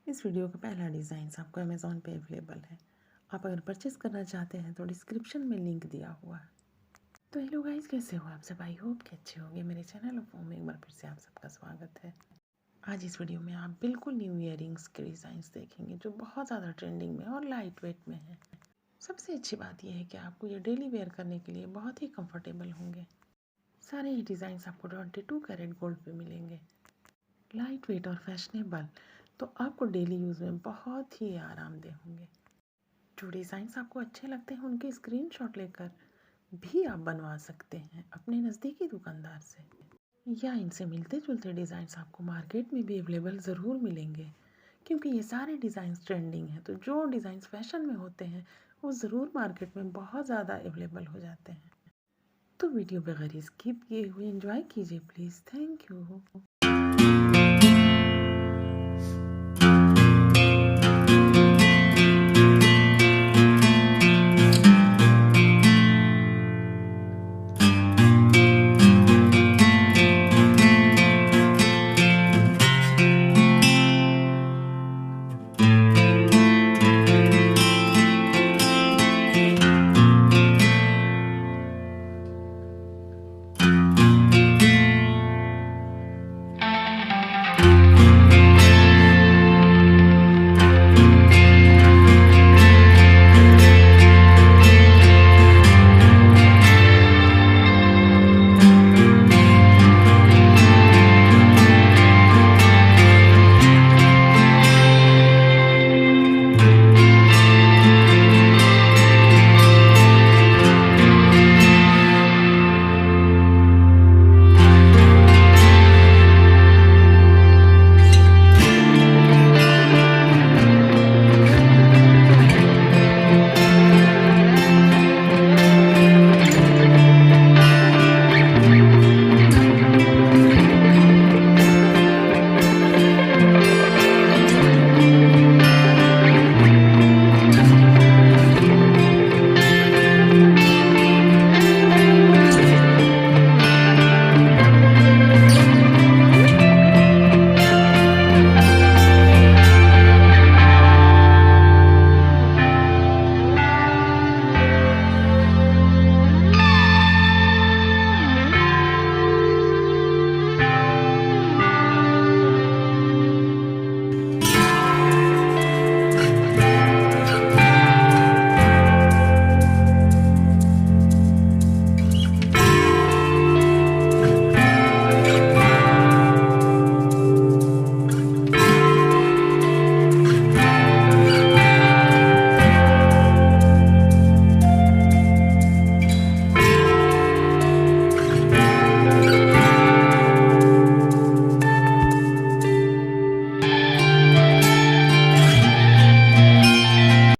इस वीडियो का पहला डिज़ाइन आपको अमेज़ॉन पे अवेलेबल है। आप अगर परचेस करना चाहते हैं तो डिस्क्रिप्शन में लिंक दिया हुआ है। तो हेलो गाइस, कैसे हो आप सब? आई होप कि अच्छे होंगे। मेरे चैनल ऑफ होम में एक बार फिर से आप सबका स्वागत है। आज इस वीडियो में आप बिल्कुल न्यू ईयरिंग्स के डिज़ाइंस देखेंगे जो बहुत ज़्यादा ट्रेंडिंग में और लाइट वेट में है। सबसे अच्छी बात यह है कि आपको ये डेली वेयर करने के लिए बहुत ही कंफर्टेबल होंगे। सारे ही डिज़ाइंस आपको 22 कैरेट गोल्ड पे मिलेंगे। लाइट वेट और फैशनेबल, तो आपको डेली यूज़ में बहुत ही आरामदेह होंगे। जो डिज़ाइंस आपको अच्छे लगते हैं उनके स्क्रीनशॉट लेकर भी आप बनवा सकते हैं अपने नज़दीकी दुकानदार से, या इनसे मिलते जुलते डिज़ाइंस आपको मार्केट में भी अवेलेबल ज़रूर मिलेंगे, क्योंकि ये सारे डिज़ाइंस ट्रेंडिंग हैं। तो जो डिज़ाइंस फैशन में होते हैं वो ज़रूर मार्केट में बहुत ज़्यादा अवेलेबल हो जाते हैं। तो वीडियो बगैर स्किप किए हुए एंजॉय कीजिए प्लीज़। Thank you.